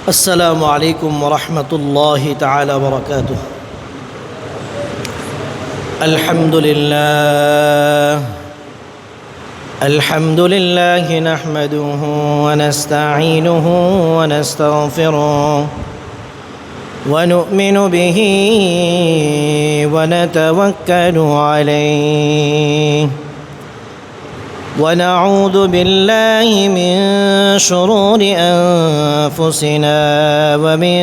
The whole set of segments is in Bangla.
السلام عليكم ورحمة الله تعالى وبركاته. الحمد لله نحمده ونستعينه ونستغفره ونؤمن به ونتوكل عليه ونعوذ بالله من شرور أنفسنا ومن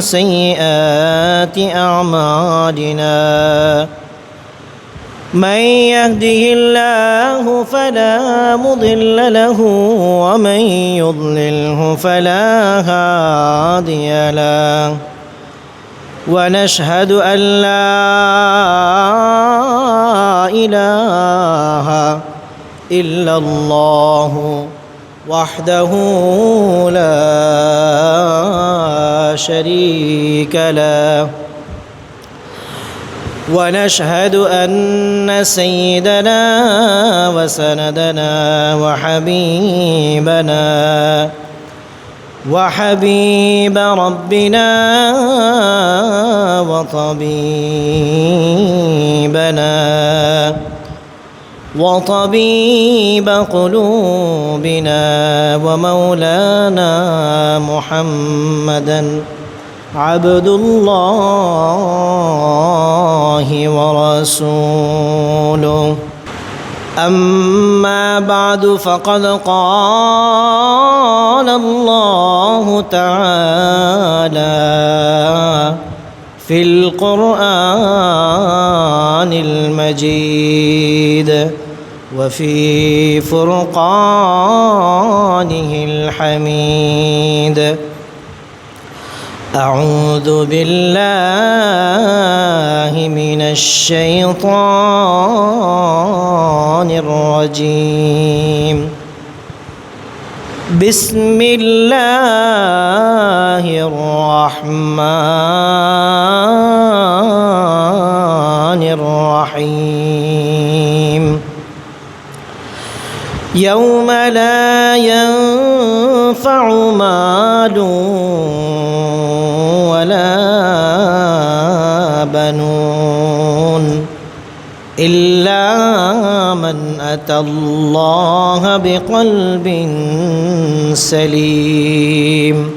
سيئات أعمالنا. من يهده الله فلا مضل له ومن يضلله فلا هادي له. ونشهد أن لا إله إلا الله وحده لا شريك له. ونشهد أن سيدنا وسندنا وحبيب ربنا وطبيب قلوبنا ومولانا محمدا عبد الله ورسوله. أما بعد فقد قال الله تعالى في القرآن المجيد وفي فرقانه الحميد. أعوذ بالله من الشيطان الرجيم. بسم الله الرحمن الرحيم. يوم لا ينفع مال ولا بنون إلا من أتى الله بقلب سليم.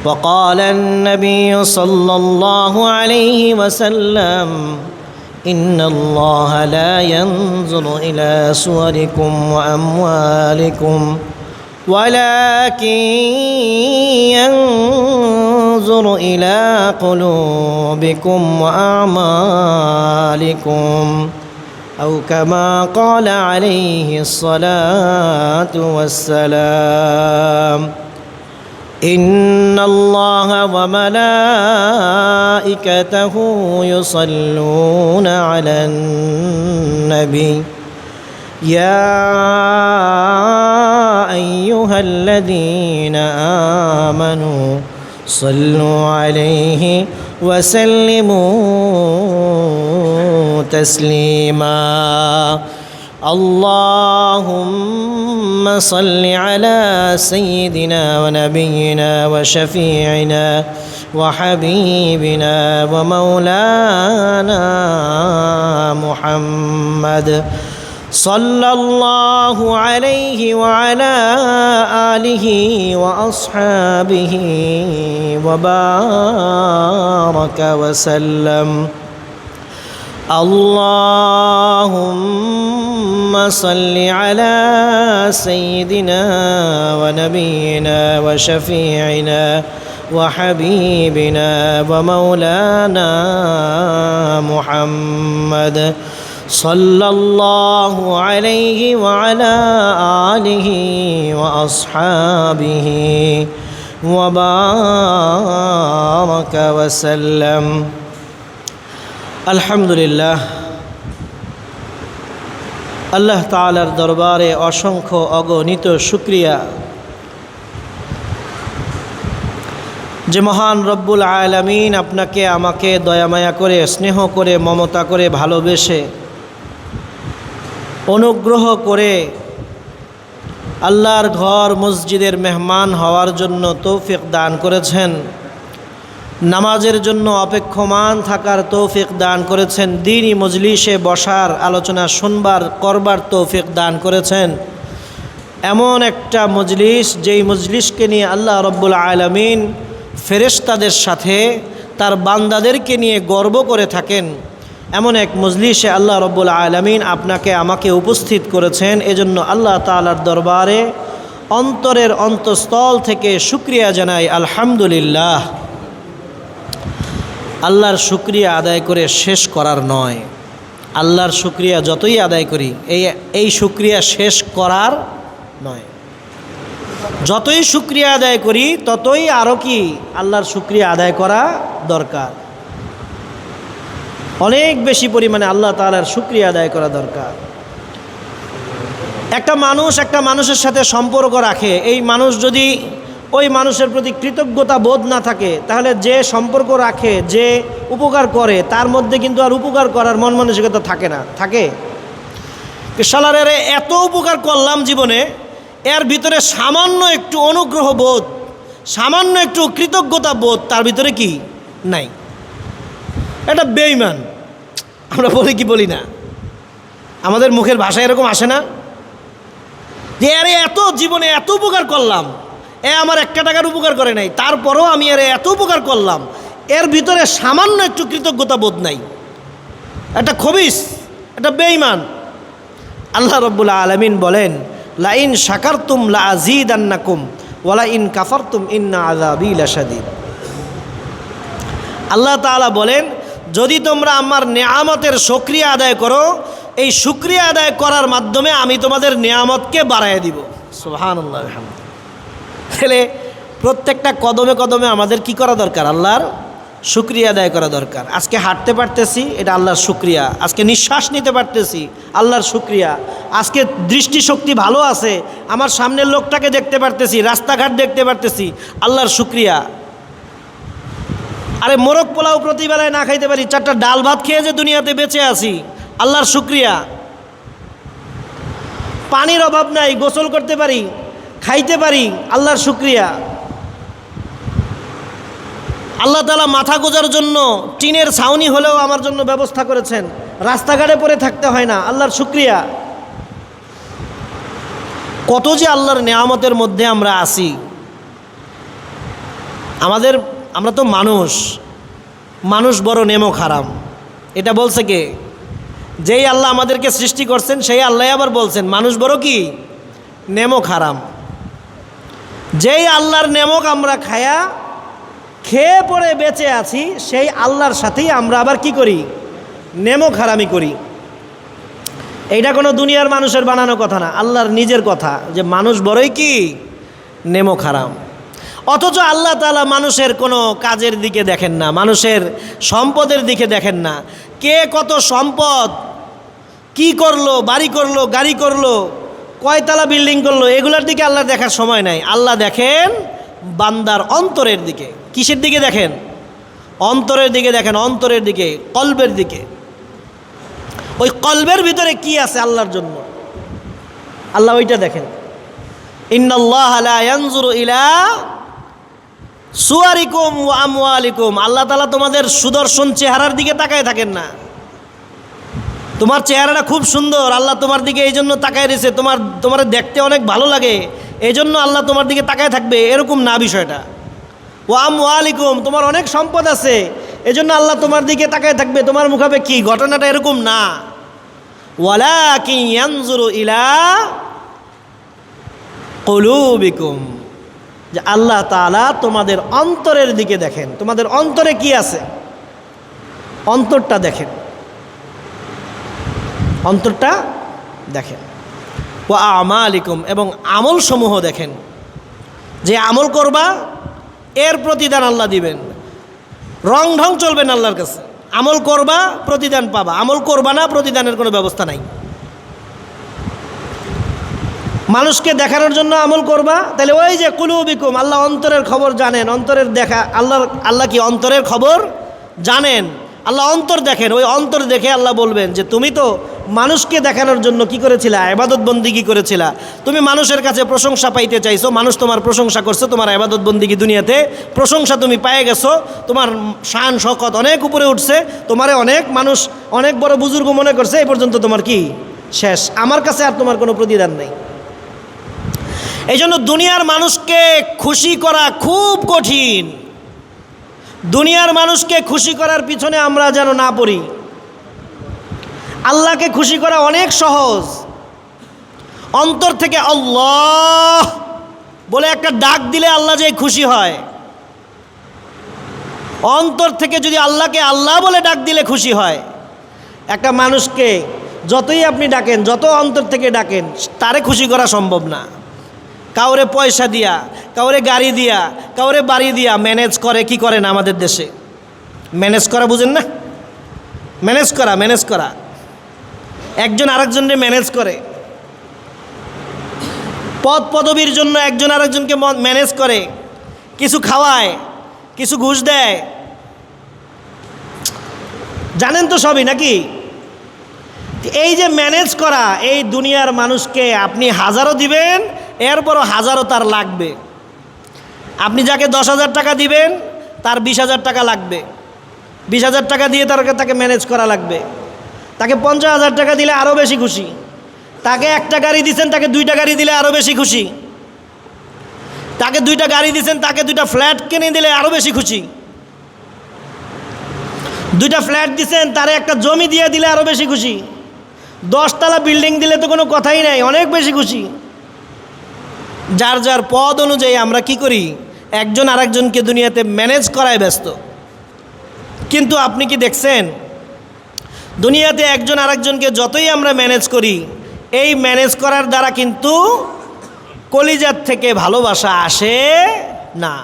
وقال النبي صلى الله عليه وسلم: إن الله لا ينظر إلى صوركم وأموالكم ولكن ينظر إلى قلوبكم وأعمالكم، أو كما قال عليه الصلاة والسلام. إن الله وملائكته يصلون على النبي يا أيها الذين آمنوا صلوا عليه وسلموا تسليما. اللهم صل على سيدنا ونبينا وشفيعنا وحبيبنا ومولانا محمد صلى الله عليه وعلى آله وأصحابه وبارك وسلم. اللهم صل على سيدنا ونبينا وشفيعنا وحبيبنا ومولانا محمد صلى الله عليه وعلى آله وأصحابه وبارك وسلم. আলহামদুলিল্লাহ, আল্লাহ তাআলার দরবারে অসংখ্য অগণিত শুকরিয়া যে মহান রব্বুল আলামিন আপনাকে আমাকে দয়ামায়া করে, স্নেহ করে, মমতা করে, ভালোবেসে, অনুগ্রহ করে আল্লাহর ঘর মসজিদের মেহমান হওয়ার জন্য তৌফিক দান করেছেন, নামাজের জন্য অপেক্ষমান থাকার তৌফিক দান করেছেন, দ্বীনি মজলিসে বসার, আলোচনা শুনবার করবার তৌফিক দান করেছেন। এমন একটা মজলিস, যেই মজলিসকে নিয়ে আল্লাহ রব্বুল আলামিন ফেরেশতাদের সাথে তার বান্দাদেরকে নিয়ে গর্ব করে থাকেন, এমন এক মজলিসে আল্লাহ রব্বুল আলামিন আপনাকে আমাকে উপস্থিত করেছেন। এজন্য আল্লাহ তাআলার দরবারে অন্তরের অন্তঃস্থল থেকে শুকরিয়া জানাই, আলহামদুলিল্লাহ। আল্লাহর শুকরিয়া আদায় করে শেষ করার নয়, আল্লাহর শুকরিয়া যতই আদায় করি এই শুকরিয়া শেষ করার নয়। যতই শুকরিয়া আদায় করি ততই আরও কি আল্লাহর শুকরিয়া আদায় করা দরকার, অনেক বেশি পরিমাণে আল্লাহ তাআলার শুকরিয়া আদায় করা দরকার। একটা মানুষের সাথে সম্পর্ক রাখে, এই মানুষ যদি ওই মানুষের প্রতি কৃতজ্ঞতা বোধ না থাকে, তাহলে যে সম্পর্ক রাখে, যে উপকার করে, তার মধ্যে কিন্তু আর উপকার করার মন মানসিকতা থাকে না। থাকে শালারের এত উপকার করলাম জীবনে, এর ভিতরে সামান্য একটু অনুগ্রহ বোধ, সামান্য একটু কৃতজ্ঞতা বোধ তার ভিতরে কি নাই। এটা বেঈমান। আমরা বলি কি বলি না, আমাদের মুখের ভাষা এরকম আসে না যে আরে এত জীবনে এত উপকার করলাম, আমার 1 টাকার উপকার করে নাই, তারপরও আমি এত উপকার করলাম, এর ভিতরে সামান্য একটু কৃতজ্ঞতা বোধ নাই। এটা খবিস, এটা বেঈমান। আল্লাহ রব্বুল আলামিন বলেন, লাইন শাকারতুম লাযীদান্নাকুম ওয়ালা ইন কাফারতুম ইন্না আযাবী লাশাদীদ। আল্লাহ তাআলা বলেন, যদি তোমরা আমার নেয়ামতের শুকরিয়া আদায় করো, এই শুকরিয়া আদায় করার মাধ্যমে আমি তোমাদের নেয়ামতকে বাড়ায় দিব। সুবহানাল্লাহ। তাহলে প্রত্যেকটা কদমে কদমে আমাদের কি করা দরকার? আল্লাহর শুকরিয়া আদায় করা দরকার। আজকে হাঁটতে পারতেছি, এটা আল্লাহর শুকরিয়া। আজকে নিঃশ্বাস নিতে পারতেছি, আল্লাহর শুকরিয়া। আজকে দৃষ্টিশক্তি ভালো আছে, আমার সামনের লোকটাকে দেখতে পারতেছি, রাস্তাঘাট দেখতে পারতেছি, আল্লাহর শুকরিয়া। আরে মোরগ পোলাও প্রতিবেলায় না খাইতে পারি, 4টা ডাল ভাত খেয়ে যে দুনিয়াতে বেঁচে আছি, আল্লাহর শুকরিয়া। পানির অভাব নাই, গোসল করতে পারি, খাইতে পারি, আল্লাহর শুকরিয়া। আল্লাহ তাআলা মাথা গোজার জন্য টিনের ছাউনি হলেও আমার জন্য ব্যবস্থা করেছেন, রাস্তাঘাটে পড়ে থাকতে হয় না, আল্লাহর শুকরিয়া। কত যে আল্লাহর নেয়ামতের মধ্যে আমরা আছি। আমরা তো মানুষ বড় নেমক হারাম, এটা বলছে কে? যেই আল্লাহ আমাদেরকে সৃষ্টি করছেন সেই আল্লাহ আবার বলছেন মানুষ বড় কি নেমক হারাম। যেই আল্লাহর নেমক আমরা খেয়ে পড়ে বেঁচে আছি, সেই আল্লাহর সাথেই আমরা আবার কি করি? নেমক হারামি করি। এইটা কোনো দুনিয়ার মানুষের বানানো কথা না, আল্লাহর নিজের কথা, যে মানুষ বড়ই কি নেমক হারাম। অথচ আল্লাহ তাআলা মানুষের কোনো কাজের দিকে দেখেন না, মানুষের সম্পদের দিকে দেখেন না। কে কত সম্পদ, কি করলো, বাড়ি করলো, গাড়ি করলো, কয়তলা বিল্ডিং করলো, এগুলোর দিকে আল্লাহ দেখার সময় নাই। আল্লাহ দেখেন বান্দার অন্তরের দিকে। কিসের দিকে দেখেন? অন্তরের দিকে দেখেন, অন্তরের দিকে, কলবের দিকে। ওই কলবের ভিতরে কি আছে আল্লাহর জন্য, আল্লাহ ওইটা দেখেন। ইন্নাল্লাহা লা ইয়ানজুরু ইলা সুয়ারিকুম ওয়া আমওয়ালিকুম। আল্লাহ তাআলা তোমাদের সুদর্শন চেহারার দিকে তাকায় থাকেন না। তোমার চেহারাটা খুব সুন্দর, আল্লাহ তোমার দিকে এই জন্য তাকায় রয়েছে, তোমার দেখতে অনেক ভালো লাগে, এই জন্য আল্লাহ তোমার দিকে তাকায় থাকবে, এরকম না বিষয়টা। ওয়া আমওয়ালিকুম, তোমার অনেক সম্পদ আছে, এই জন্য আল্লাহ তোমার দিকে তাকায় থাকবে, তোমার মুখাবে কি, ঘটনাটা এরকম না। ওয়ালাকিন ইয়ানজুরু ইলা কুলুবিকুম, যে আল্লাহ তাআলা তোমাদের অন্তরের দিকে দেখেন। তোমাদের অন্তরে কি আছে, অন্তরটা দেখেন, অন্তরটা দেখেন। ওয়া আমালিকুম, এবং আমল সমূহ দেখেন। যে আমল করবা এর প্রতিদান আল্লাহ দিবেন, রং ঢং চলবেন আল্লাহর কাছে। আমল করবা প্রতিদান পাবা, আমল করবা না প্রতিদানের কোনো ব্যবস্থা নাই। মানুষকে দেখানোর জন্য আমল করবা, তাহলে ওই যে কুলুবিকুম, আল্লাহ অন্তরের খবর জানেন, অন্তরের দেখা। আল্লাহ কি অন্তরের খবর জানেন? আল্লাহ অন্তর দেখেন। ওই অন্তর দেখে আল্লাহ বলবেন যে তুমি তো মানুষকে দেখানোর জন্য কি করেছিলা? ইবাদত বন্দিগি করেছিলা। তুমি মানুষের কাছে প্রশংসা পাইতে চাইছো, মানুষ তোমার প্রশংসা করছে, তোমার ইবাদত বন্দিগি দুনিয়াতে প্রশংসা তুমি পেয়ে গেছো, তোমার শান শকত অনেক উপরে উঠছে, তোমারে অনেক মানুষ অনেক বড় বুজুর্গ মনে করছে, এই পর্যন্ত তোমার কি শেষ। আমার কাছে আর তোমার কোনো প্রতিদান নেই। এই জন্য দুনিয়ার মানুষকে খুশি করা খুব কঠিন। দুনিয়ার মানুষকে খুশি করার পিছনে আমরা যেন না পড়ি। আল্লাহকে খুশি করা অনেক সহজ। অন্তর থেকে আল্লাহ বলে একটা ডাক দিলে আল্লাহ যে খুশি হয়, অন্তর থেকে যদি আল্লাহকে আল্লাহ বলে ডাক দিলে খুশি হয়। একটা মানুষকে যতই আপনি ডাকেন, যত অন্তর থেকে ডাকেন, তারে খুশি করা সম্ভব না। কাউরে পয়সা দিয়া, কাউরে গাড়ি দিয়া, কাউরে বাড়ি দিয়া ম্যানেজ করে, কি করে না আমাদের দেশে ম্যানেজ করা, বুঝেন না? ম্যানেজ করা একজন আরেকজনকে ম্যানেজ করে, পদ পদবীর জন্য একজন আরেকজনকে ম্যানেজ করে, কিছু খাওয়ায়, কিছু ঘুষ দেয়, জানেন তো সবই নাকি? এই যে ম্যানেজ করা, এই দুনিয়ার মানুষকে আপনি হাজারও দিবেন, এরপরও হাজারও তার লাগবে। আপনি যাকে 10,000 টাকা দিবেন, তার 20,000 টাকা লাগবে। 20,000 টাকা দিয়ে তাকে ম্যানেজ করা লাগবে। তাকে 50,000 টাকা দিলে আরও বেশি খুশি। তাকে একটা গাড়ি দিচ্ছেন, তাকে 2টা গাড়ি দিলে আরও বেশি খুশি। তাকে 2টা গাড়ি দিচ্ছেন, তাকে 2টা ফ্ল্যাট কিনে দিলে আরও বেশি খুশি। 2টা ফ্ল্যাট দিচ্ছেন, তারে একটা জমি দিয়ে দিলে আরও বেশি খুশি। 10 তলা বিল্ডিং দিলে তো কোনো কথাই নাই, অনেক বেশি খুশি। যার যার পদ অনুযায়ী আমরা কি করি? একজন আরেকজনকে দুনিয়াতে ম্যানেজ করায় ব্যস্ত। কিন্তু আপনি কি দেখছেন, দুনিয়াতে একজন আরেকজনকে যতই আমরা ম্যানেজ করি, এই ম্যানেজ করার দ্বারা কিন্তু কলিজার থেকে ভালোবাসা আসে না।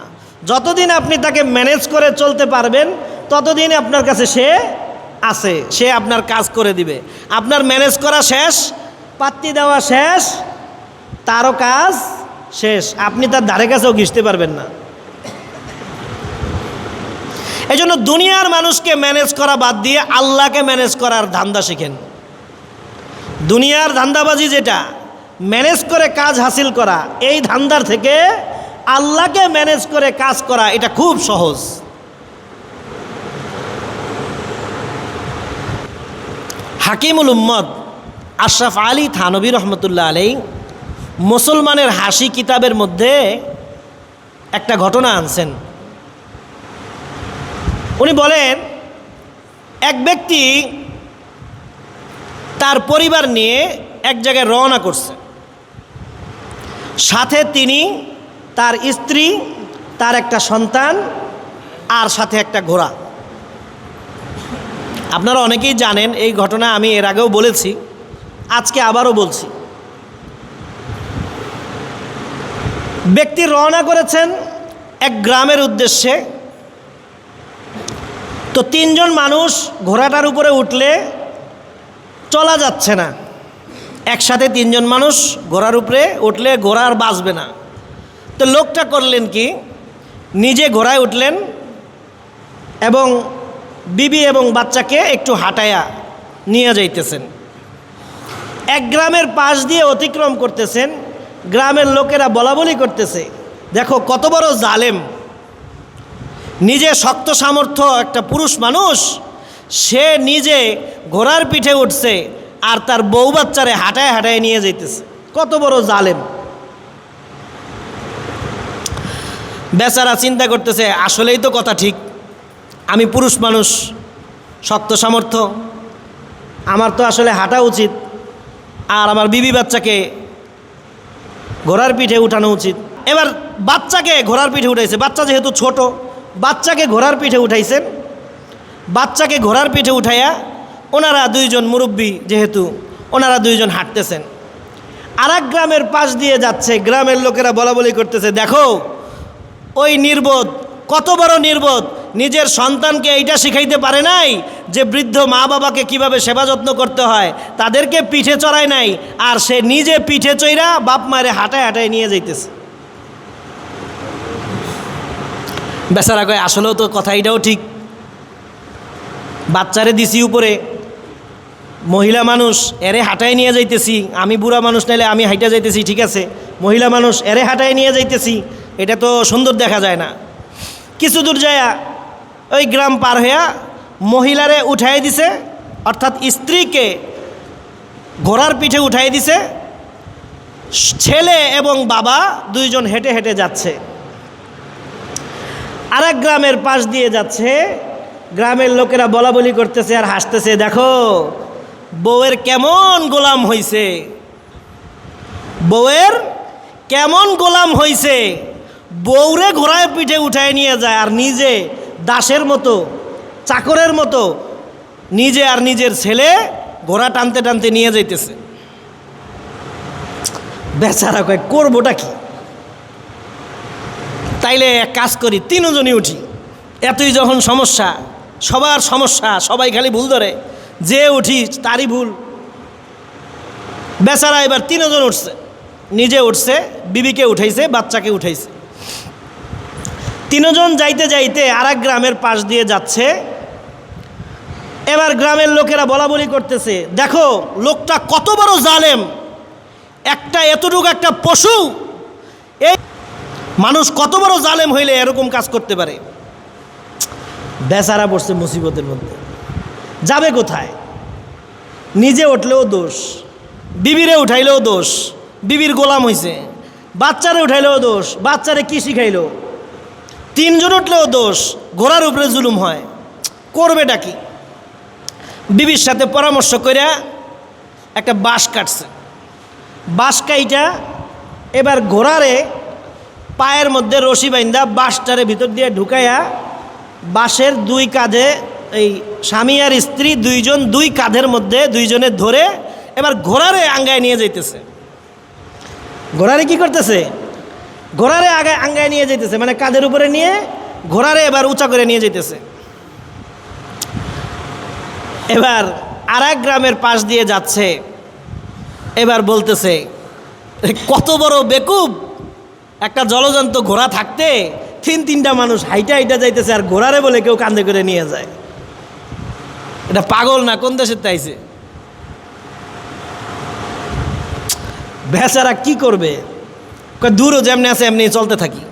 যতদিন আপনি তাকে ম্যানেজ করে চলতে পারবেন, ততদিন আপনার কাছে সে আছে, সে আপনার কাজ করে দিবে। আপনার ম্যানেজ করা শেষ, পাত্তি দেওয়া শেষ, তারও কাজ শেষ, আপনি তার ধারে কাছেও ঘিসতে পারবেন না। এই জন্য দুনিয়ার মানুষকে ম্যানেজ করা বাদ দিয়ে আল্লাহকে ম্যানেজ করার ধান্দা শিখেন। দুনিয়ার ধান্দাবাজি যেটা, ম্যানেজ করে কাজ হাসিল করা, এই ধান্দার থেকে আল্লাহকে ম্যানেজ করে কাজ করা এটা খুব সহজ। হাকিমুল উম্মত আশরাফ আলী থানভী রহমতুল্লাহ আলাইহি মুসলমানের হাসি কিতাবের মধ্যে একটা ঘটনা আনছেন। উনি বলেন, এক ব্যক্তি তার পরিবার নিয়ে এক জায়গায় রওনা করছে। সাথে তিনি, তার স্ত্রী, তার একটা সন্তান, আর সাথে একটা ঘোড়া। আপনারা অনেকেই জানেন এই ঘটনা, আমি এর আগেও বলেছি, আজকে আবারও বলছি। ব্যক্তি রওনা করেছেন এক গ্রামের উদ্দেশ্যে। তো 3 জন মানুষ ঘোড়াটার উপরে উঠলে চলা যাচ্ছে না। একসাথে 3 জন মানুষ ঘোড়ার উপরে উঠলে ঘোড়া আর বাঁচবে না। তো লোকটা করলেন কি, নিজে ঘোড়ায় উঠলেন এবং বিবি এবং বাচ্চাকে একটু হাঁটায়া নিয়ে যাইতেছেন। এক গ্রামের পাশ দিয়ে অতিক্রম করতেছেন। গ্রামের লোকেরা বলাবলি করতেছে, দেখো কত বড় জালেম, নিজে শক্ত সামর্থ্য একটা পুরুষ মানুষ, সে নিজে ঘোড়ার পিঠে উঠছে আর তার বউ বাচ্চারে হাঁটায় হাঁটায় নিয়ে যাইতেছে, কত বড় জালেম। বেচারা চিন্তা করতেছে, আসলেই তো কথা ঠিক, আমি পুরুষ মানুষ, শক্ত সামর্থ্য, আমার তো আসলে হাঁটা উচিত, আর আমার বিবি বাচ্চাকে ঘোড়ার পিঠে উঠানো উচিত। এবার বাচ্চাকে ঘোড়ার পিঠে উঠাইছে, বাচ্চা যেহেতু ছোট, বাচ্চাকে ঘোড়ার পিঠে উঠাইছেন। বাচ্চাকে ঘোড়ার পিঠে উঠাইয়া ওনারা 2 জন মুরব্বী, যেহেতু ওনারা 2 জন হাঁটতেছেন। আর এক গ্রামের পাশ দিয়ে যাচ্ছে, গ্রামের লোকেরা বলাবলি করতেছে, দেখো ওই নির্বোধ, কত বড় নির্বোধ, নিজের সন্তানকে এইটা শিখাইতে পারে নাই যে বৃদ্ধ মা বাবাকে কিভাবে সেবা যত্ন করতে হয়, তাদেরকে পিঠে চড়ায় নাই, আর সে নিজে পিঠে চড়া বাপ মায়ের হাঁটায় হাঁটায় নিয়ে যাইতেছে। বেচারা কয়, আসলেও তো কথা এটাও ঠিক, বাচ্চারে দিছি উপরে, মহিলা মানুষ এরে হাঁটায় নিয়ে যাইতেছি, আমি বুড়া মানুষ নাইলে আমি হাইটা যাইতেছি, ঠিক আছে, মহিলা মানুষ এরে হাঁটায় নিয়ে যাইতেছি, এটা তো সুন্দর দেখা যায় না। কিছু দূর যায় ওই গ্রাম পার হইয়া মহিলারে উঠাই দিছে, অর্থাৎ স্ত্রীকে ঘোড়ার পিঠে উঠাই দিছে, ছেলে এবং বাবা দুইজন হেঁটে হেঁটে যাচ্ছে। আরেক গ্রামের পাশ দিয়ে যাচ্ছে, গ্রামের লোকেরা বলা বলি করতেছে আর হাসতেছে, দেখো বউয়ের কেমন গোলাম হইছে, বউয়ের কেমন গোলাম হইছে, বউরে ঘোড়ায় পিঠে উঠায় নিয়ে যায় আর নিজে দাসের মতো চাকরের মতো নিজে আর নিজের ছেলে ঘোড়া টানতে টানতে নিয়ে যাইতেছে। বেচারা কয় করবোটা কি, তাইলে এক কাজ করি, তিনজনই উঠি, এতই যখন সমস্যা, সবার সমস্যা, সবাই খালি ভুল ধরে, যে উঠি তারই ভুল। বেচারা এবার তিনজন উঠছে, নিজে উঠছে, বিবিকে উঠাইছে, বাচ্চাকে উঠাইছে। তিনজন যাইতে যাইতে আরেক গ্রামের পাশ দিয়ে যাচ্ছে। এবার গ্রামের লোকেরা বলা বলি করতেছে, দেখো লোকটা কত বড় জালেম, একটা এতটুকু একটা পশু, এই মানুষ কত বড় জালেম হইলে এরকম কাজ করতে পারে। বেচারা পড়ছে মুসিবতের মধ্যে, যাবে কোথায়? নিজে উঠলেও দোষ, বিবিরে উঠাইলেও দোষ, বিবির গোলাম হইছে, বাচ্চারে উঠাইলেও দোষ, বাচ্চারে কি শিখাইলো, তিনজন উঠলেও দোষ, ঘোড়ার উপরে জুলুম হয়, করবেটা কি? বিবির সাথে পরামর্শ করে একটা বাঁশ কাটছে, বাঁশ কাইটা এবার ঘোড়ারে পায়ের মধ্যে রশি বাইন্দা বাঁশটারে ভিতর দিয়ে ঢুকাইয়া বাঁশের দুই কাঁধে, এই স্বামী আর স্ত্রী দুইজন দুই কাঁধের মধ্যে দুইজনে ধরে এবার ঘোড়ারে আঙ্গায় নিয়ে যাইতেছে। ঘোড়ারে কি করতেছে? ঘোড়ারে আঙ্গায় নিয়ে যাইতেছে, মানে কাঁধের উপরে নিয়ে ঘোড়ারে এবার উঁচা করে নিয়ে যাইতেছে। এবার আর এক গ্রামের পাশ দিয়ে যাচ্ছে, এবার বলতেছে কত বড় বেকুব, একটা জলজন্ত ঘোড়া থাকতে তিনটা মানুষ হাইটা হাইটা যাইতেছে আর ঘোড়ারে বলে কেউ কাঁধে করে নিয়ে যায়, এটা পাগল না কোন দেশের তাইছে? বেচারা কি করবে, দূরও যেমনি আছে এমনি চলতে থাকি।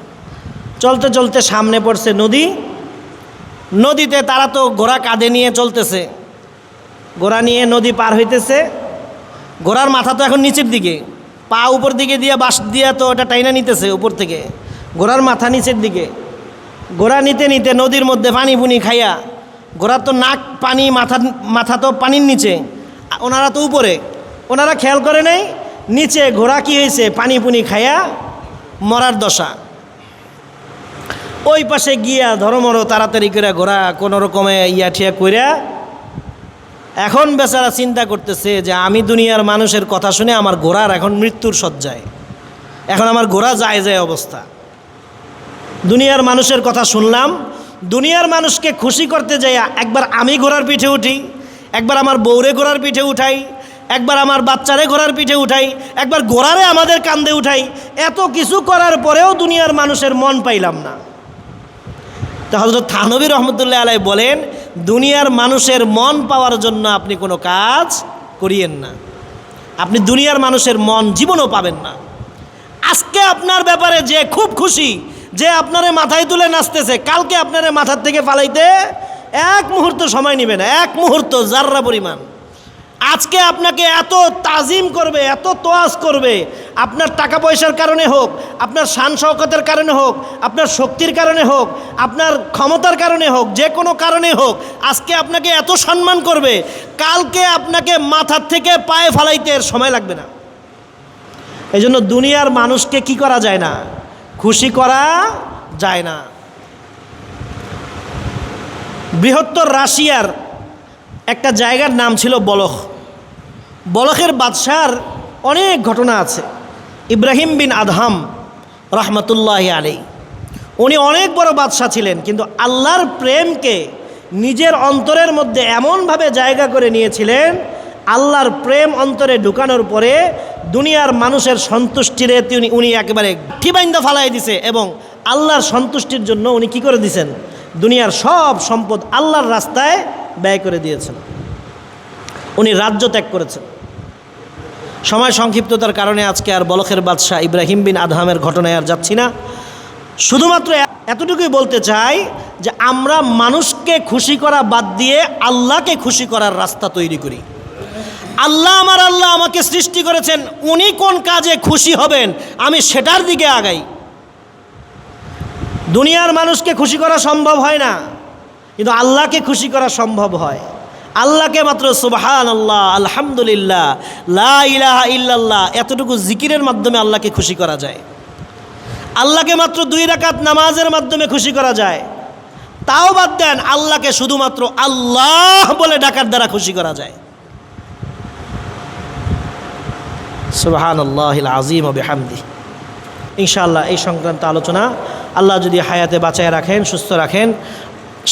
চলতে চলতে সামনে পড়ছে নদী, নদীতে তারা তো ঘোড়া কাঁধে নিয়ে চলতেছে, ঘোড়া নিয়ে নদী পার হইতেছে। ঘোড়ার মাথা তো এখন নিচের দিকে, পা উপর দিকে দিয়ে বাঁশ দিয়া তো ওটা টাইনা নিতেছে উপর থেকে, ঘোড়ার মাথা নিচের দিকে। ঘোড়া নিতে নিতে নদীর মধ্যে পানি পুনি খাইয়া, ঘোড়ার তো নাক পানি, মাথা তো পানির নিচে, ওনারা তো উপরে, ওনারা খেয়াল করে নাই নিচে ঘোড়া কি হয়েছে, পানি পুনি খাইয়া মরার দশা। ওই পাশে গিয়া ধর্মরো তাড়াতাড়ি করে ঘোড়া কোনো রকমে ঠিয়া কইরা এখন বেচারা চিন্তা করতেছে যে আমি দুনিয়ার মানুষের কথা শুনে আমার ঘোড়ার এখন মৃত্যুর শয্যায়, এখন আমার ঘোড়া যায় যায় অবস্থা। দুনিয়ার মানুষের কথা শুনলাম, দুনিয়ার মানুষকে খুশি করতে যাই একবার আমি ঘোড়ার পিঠে উঠি, একবার আমার বউরে ঘোড়ার পিঠে উঠাই, একবার আমার বাচ্চারে ঘোড়ার পিঠে উঠাই, একবার ঘোড়ারে আমাদের কান্দে উঠাই, এত কিছু করার পরেও দুনিয়ার মানুষের মন পাইলাম না। তো হযরত থানভী রহমতুল্লাহ আলাইহি বলেন, দুনিয়ার মানুষের মন পাওয়ার জন্য আপনি কোনো কাজ করিয়েন না, আপনি দুনিয়ার মানুষের মন জীবনও পাবেন না। আজকে আপনার ব্যাপারে যে খুব খুশি, যে আপনারে মাথায় তুলে নাচতেছে, কালকে আপনারে মাথার থেকে ফালাইতে এক মুহূর্ত সময় নেবে না, এক মুহূর্ত জাররা পরিমাণ। আজকে আপনাকে এত তাজিম করবে, এত তোয়াজ করবে, আপনার টাকা পয়সার কারণে হোক, আপনার শান শওকতের কারণে হোক, আপনার শক্তির কারণে হোক, আপনার ক্ষমতার কারণে হোক, যে কোনো কারণে হোক, আজকে আপনাকে এত সম্মান করবে, কালকে আপনাকে মাথার থেকে পায়ে ফালাইতে এর সময় লাগবে না। এই জন্য দুনিয়ার মানুষকে কি করা যায় না, খুশি করা যায় না। বৃহত্তর রাশিয়ার একটা জায়গার নাম ছিল বলখ। বলখের বাদশার অনেক ঘটনা আছে। ইব্রাহিম বিন আদহাম রহমতুল্লাহি আলাইহি, উনি অনেক বড় বাদশা ছিলেন, কিন্তু আল্লাহর প্রেমকে নিজের অন্তরের মধ্যে এমনভাবে জায়গা করে নিয়েছিলেন, আল্লাহর প্রেম অন্তরে ঢুকানোর পরে দুনিয়ার মানুষের সন্তুষ্টিরে উনি একেবারে ঠিবাইন্দা ফালাই দিছে, এবং আল্লাহর সন্তুষ্টির জন্য উনি কি করে দিয়েছেন, দুনিয়ার সব সম্পদ আল্লাহর রাস্তায় ব্যয় করে দিয়েছেন। উনি রাজ্য ত্যাগ করেছেন। সময় সংক্ষিপ্ততার কারণে আজকে আর বলখের বাদশাহ ইব্রাহিম বিন আদহামের ঘটনায় আর যাচ্ছি না। শুধুমাত্র এতটুকুই বলতে চাই যে আমরা মানুষকে খুশি করা বাদ দিয়ে আল্লাহকে খুশি করার রাস্তা তৈরি করি। আল্লাহ আমাকে সৃষ্টি করেছেন, উনি কোন কাজে খুশি হবেন আমি সেটার দিকে আগাই। দুনিয়ার মানুষকে খুশি করা সম্ভব হয় না, কিন্তু আল্লাহকে খুশি করা সম্ভব হয়। আল্লাহকে মাত্র সুবহানাল্লাহ, আলহামদুলিল্লাহ, লা ইলাহা ইল্লাল্লাহ এতটুকু জিকিরের মাধ্যমে আল্লাহকে খুশি করা যায়। আল্লাহকে মাত্র 2 রাকাত নামাজের মাধ্যমে খুশি করা যায়। তাও বাদ দেন, আল্লাহকে শুধুমাত্র আল্লাহ বলে ডাকার দ্বারা খুশি করা যায়। সুবহানাল্লাহিল আযীম ওয়া বিহামদিহি। ইনশাআল্লাহ এই সংক্রান্ত আলোচনা আল্লাহ যদি হায়াতে বাঁচায় রাখেন, সুস্থ রাখেন,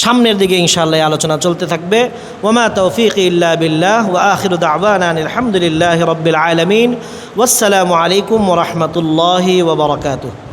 সামনের দিকে ইনশাআল্লাহ আলোচনা চলতে থাকবে। ওয়ামা তৌফিক ইল্লা বিল্লাহ ওয়া আখিরু দাওয়ানা আলহামদুলিল্লাহি রাব্বিল আলামিন। ওয়াসসালামু আলাইকুম ওয়া রাহমাতুল্লাহি ওয়া বারাকাতুহু।